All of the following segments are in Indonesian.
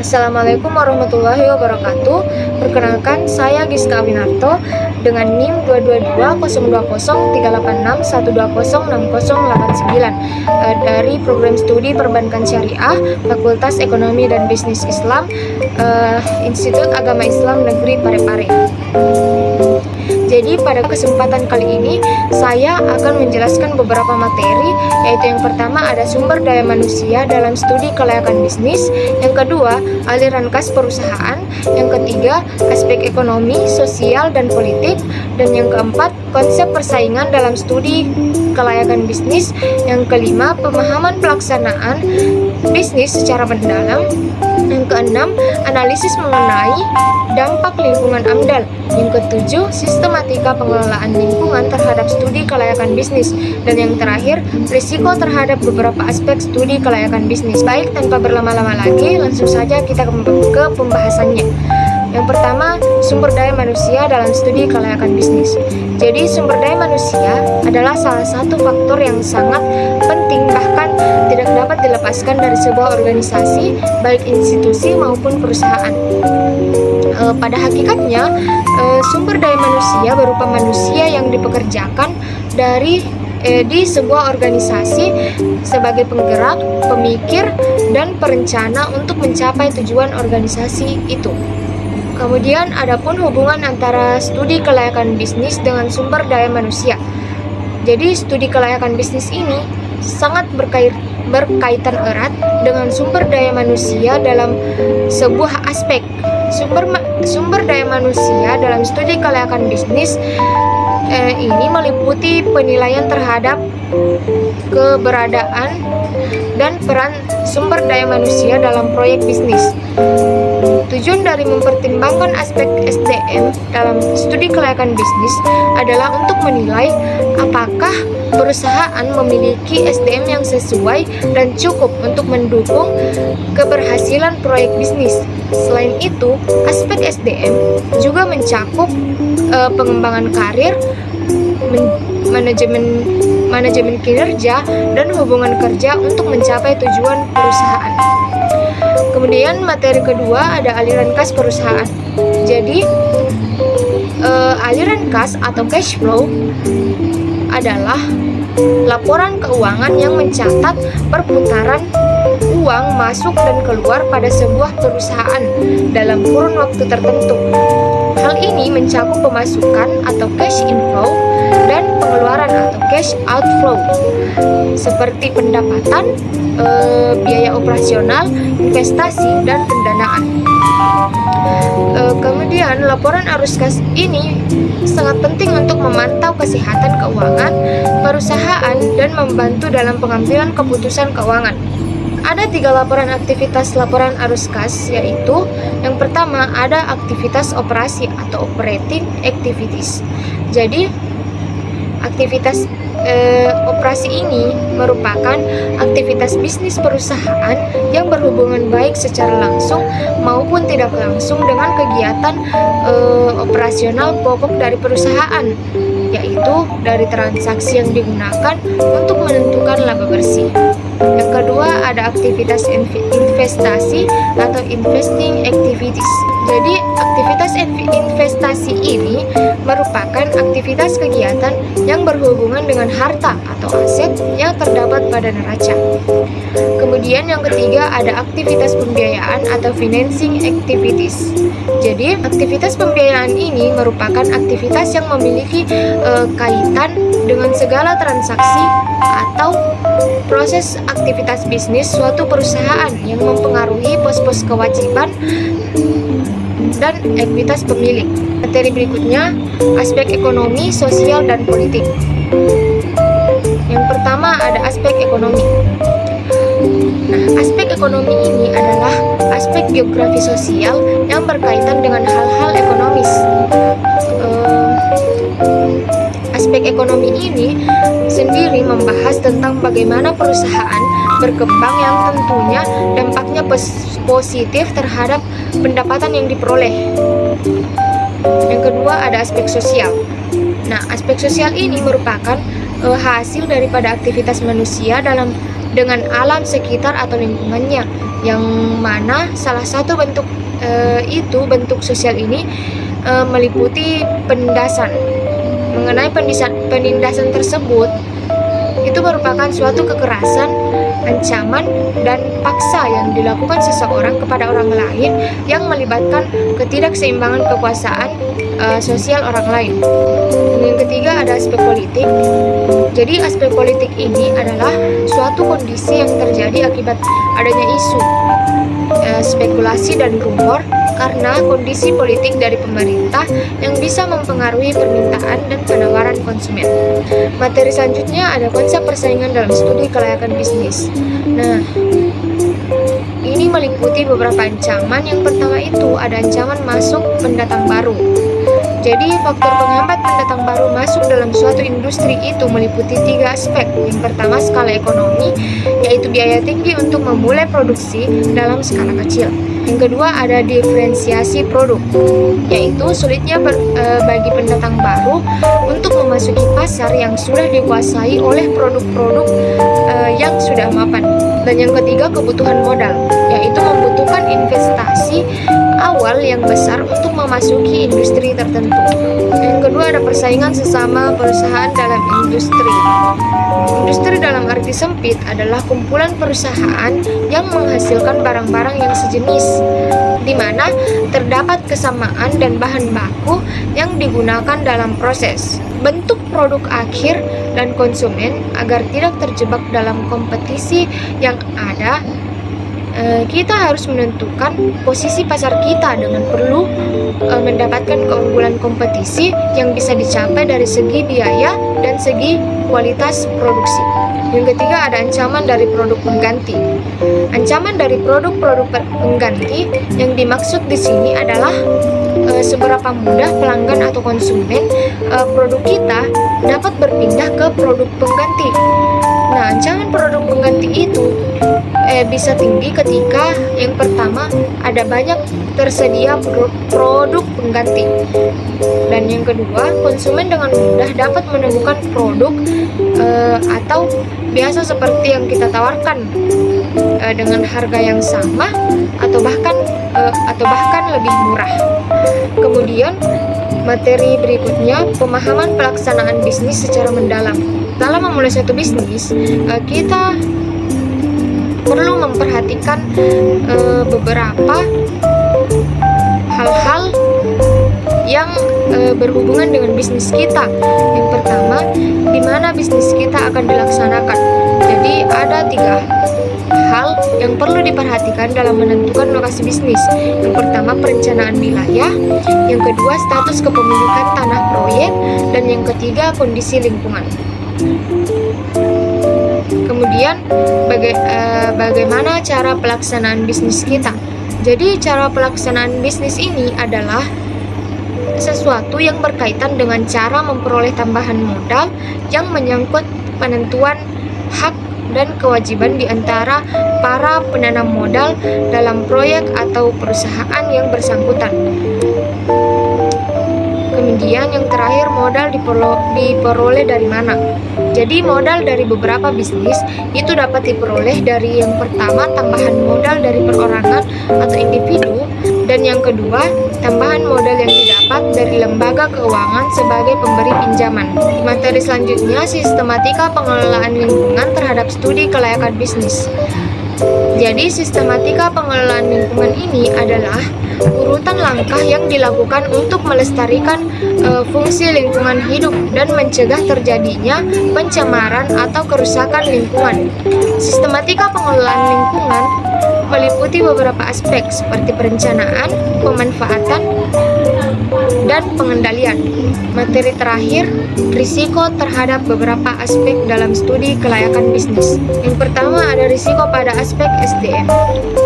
Assalamualaikum warahmatullahi wabarakatuh. Perkenalkan, saya Giska Winarto dengan NIM 222-020-386-120-6089 dari Program Studi Perbankan Syariah Fakultas Ekonomi dan Bisnis Islam, Institut Agama Islam Negeri Parepare. Jadi pada kesempatan kali ini saya akan menjelaskan beberapa materi, yaitu yang pertama ada sumber daya manusia dalam studi kelayakan bisnis, yang kedua aliran kas perusahaan, yang ketiga aspek ekonomi, sosial, dan politik, dan yang keempat konsep persaingan dalam studi kelayakan bisnis, yang kelima pemahaman pelaksanaan bisnis secara mendalam, yang keenam analisis mengenai dampak lingkungan AMDAL, yang ketujuh sistematika pengelolaan lingkungan terhadap studi kelayakan bisnis, dan yang terakhir risiko terhadap beberapa aspek studi kelayakan bisnis. Baik, tanpa berlama-lama lagi, langsung saja kita ke pembahasannya. Yang pertama, sumber daya manusia dalam studi kelayakan bisnis. Jadi, sumber daya manusia adalah salah satu faktor yang sangat penting, bahkan tidak dapat dilepaskan dari sebuah organisasi, baik institusi maupun perusahaan. Pada hakikatnya, sumber daya manusia berupa manusia yang dipekerjakan di sebuah organisasi sebagai penggerak, pemikir, dan perencana untuk mencapai tujuan organisasi itu. Kemudian adapun hubungan antara studi kelayakan bisnis dengan sumber daya manusia. Jadi studi kelayakan bisnis ini sangat berkaitan erat dengan sumber daya manusia dalam sebuah aspek. Sumber daya manusia dalam studi kelayakan bisnis ini meliputi penilaian terhadap keberadaan dan peran sumber daya manusia dalam proyek bisnis. Tujuan dari mempertimbangkan aspek SDM dalam studi kelayakan bisnis adalah untuk menilai apakah perusahaan memiliki SDM yang sesuai dan cukup untuk mendukung keberhasilan proyek bisnis. Selain itu, aspek SDM juga mencakup pengembangan karir, manajemen kinerja, dan hubungan kerja untuk mencapai tujuan perusahaan. Kemudian materi kedua ada aliran kas perusahaan. Jadi aliran kas atau cash flow adalah laporan keuangan yang mencatat perputaran uang masuk dan keluar pada sebuah perusahaan dalam kurun waktu tertentu. Hal ini mencakup pemasukan atau cash inflow dan pengeluaran atau cash outflow, seperti pendapatan, biaya operasional, investasi, dan pendanaan. Kemudian laporan arus kas ini sangat penting untuk memantau kesehatan keuangan perusahaan dan membantu dalam pengambilan keputusan keuangan. Ada 3 laporan aktivitas laporan arus kas, yaitu yang pertama ada aktivitas operasi atau operating activities. Jadi aktivitas operasi ini merupakan aktivitas bisnis perusahaan yang berhubungan baik secara langsung maupun tidak langsung dengan kegiatan operasional pokok dari perusahaan, yaitu dari transaksi yang digunakan untuk menentukan laba bersih. Yang kedua ada aktivitas investasi atau investing activities. Jadi aktivitas investasi ini merupakan aktivitas kegiatan yang berhubungan dengan harta atau aset yang terdapat pada neraca. Kemudian yang ketiga ada aktivitas pembiayaan atau financing activities. Jadi aktivitas pembiayaan ini merupakan aktivitas yang memiliki kaitan dengan segala transaksi atau proses aktivitas bisnis suatu perusahaan yang mempengaruhi pos-pos kewajiban dan ekuitas pemilik. Materi berikutnya, aspek ekonomi, sosial, dan politik. Yang pertama ada aspek ekonomi. Nah, aspek ekonomi ini adalah aspek geografi sosial yang berkaitan dengan hal-hal ekonomis. Aspek ekonomi ini sendiri membahas tentang bagaimana perusahaan berkembang yang tentunya dampaknya positif terhadap pendapatan yang diperoleh. Yang kedua ada aspek sosial. Nah, aspek sosial ini merupakan hasil daripada aktivitas manusia dalam dengan alam sekitar atau lingkungannya, yang mana salah satu bentuk bentuk sosial ini meliputi penindasan. Mengenai penindasan tersebut, itu merupakan suatu kekerasan, ancaman, dan paksa yang dilakukan seseorang kepada orang lain yang melibatkan ketidakseimbangan kekuasaan sosial orang lain. Yang ketiga ada aspek politik. Jadi aspek politik ini adalah suatu kondisi yang terjadi akibat adanya isu, spekulasi dan rumor karena kondisi politik dari pemerintah yang bisa mempengaruhi permintaan dan penawaran konsumen. Materi selanjutnya ada konsep persaingan dalam studi kelayakan bisnis. Nah, ini meliputi beberapa ancaman. Yang pertama itu ada ancaman masuk pendatang baru. Jadi faktor penghambat pendatang baru masuk dalam suatu industri itu meliputi 3 aspek. Yang pertama skala ekonomi, yaitu biaya tinggi untuk memulai produksi dalam skala kecil. Yang kedua ada diferensiasi produk, yaitu sulitnya bagi pendatang baru untuk memasuki pasar yang sudah dikuasai oleh produk-produk yang sudah mapan. Dan yang ketiga kebutuhan modal, yaitu membutuhkan investasi awal yang besar untuk memasuki industri tertentu. Yang kedua ada persaingan sesama perusahaan dalam industri. Industri dalam arti sempit adalah kumpulan perusahaan yang menghasilkan barang-barang yang sejenis, di mana terdapat kesamaan dan bahan baku yang digunakan dalam proses, bentuk produk akhir, dan konsumen. Agar tidak terjebak dalam kompetisi yang ada, kita harus menentukan posisi pasar kita dengan perlu mendapatkan keunggulan kompetisi yang bisa dicapai dari segi biaya dan segi kualitas produksi. Yang ketiga ada ancaman dari produk pengganti. Ancaman dari produk-produk pengganti yang dimaksud di sini adalah seberapa mudah pelanggan atau konsumen produk kita dapat berpindah ke produk pengganti. Nah, ancaman produk pengganti itu bisa tinggi ketika yang pertama ada banyak tersedia produk pengganti, dan yang kedua konsumen dengan mudah dapat menemukan produk atau biasa seperti yang kita tawarkan dengan harga yang sama atau bahkan lebih murah. Kemudian materi berikutnya pemahaman pelaksanaan bisnis secara mendalam. Dalam memulai suatu bisnis, kita perlu memperhatikan beberapa hal-hal yang berhubungan dengan bisnis kita. Yang pertama, di mana bisnis kita akan dilaksanakan. Jadi ada 3 hal yang perlu diperhatikan dalam menentukan lokasi bisnis. Yang pertama, perencanaan wilayah. Yang kedua, status kepemilikan tanah proyek. Dan yang ketiga, kondisi lingkungan. Kemudian bagaimana cara pelaksanaan bisnis kita? Jadi cara pelaksanaan bisnis ini adalah sesuatu yang berkaitan dengan cara memperoleh tambahan modal yang menyangkut penentuan hak dan kewajiban di antara para penanam modal dalam proyek atau perusahaan yang bersangkutan. Kemudian yang terakhir, modal diperoleh dari mana? Jadi modal dari beberapa bisnis itu dapat diperoleh dari yang pertama tambahan modal dari perorangan atau individu, dan yang kedua tambahan modal yang didapat dari lembaga keuangan sebagai pemberi pinjaman. Materi selanjutnya sistematika pengelolaan lingkungan terhadap studi kelayakan bisnis. Jadi sistematika pengelolaan lingkungan ini adalah urutan langkah yang dilakukan untuk melestarikan fungsi lingkungan hidup dan mencegah terjadinya pencemaran atau kerusakan lingkungan. Sistematika pengelolaan lingkungan meliputi beberapa aspek seperti perencanaan, pemanfaatan, dan pengendalian. Materi terakhir, risiko terhadap beberapa aspek dalam studi kelayakan bisnis. Yang pertama ada risiko pada aspek SDM.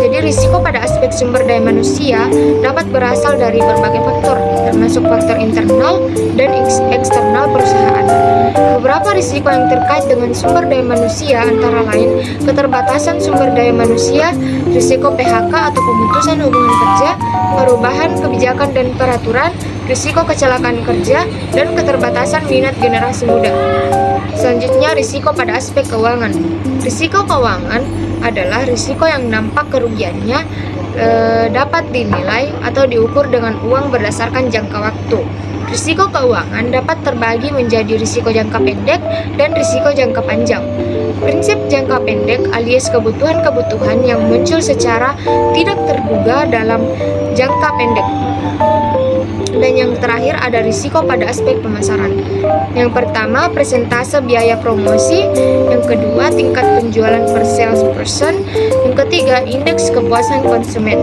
Jadi risiko pada aspek sumber daya manusia dapat berasal dari berbagai faktor, termasuk faktor internal dan eksternal perusahaan. Beberapa risiko yang terkait dengan sumber daya manusia antara lain keterbatasan sumber daya manusia, risiko PHK atau pemutusan hubungan kerja, perubahan kebijakan dan peraturan, risiko kecelakaan kerja, dan keterbatasan minat generasi muda. Selanjutnya, risiko pada aspek keuangan. Risiko keuangan adalah risiko yang nampak kerugiannya dapat dinilai atau diukur dengan uang berdasarkan jangka waktu. Risiko keuangan dapat terbagi menjadi risiko jangka pendek dan risiko jangka panjang. Prinsip jangka pendek alias kebutuhan-kebutuhan yang muncul secara tidak terduga dalam jangka pendek. Dan yang terakhir ada risiko pada aspek pemasaran. Yang pertama, persentase biaya promosi. Yang kedua, tingkat penjualan per salesperson. Yang ketiga, indeks kepuasan konsumen.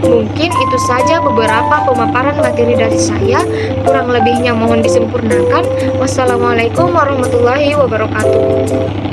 Mungkin itu saja beberapa pemaparan materi dari saya. Kurang lebihnya mohon disempurnakan. Wassalamualaikum warahmatullahi wabarakatuh.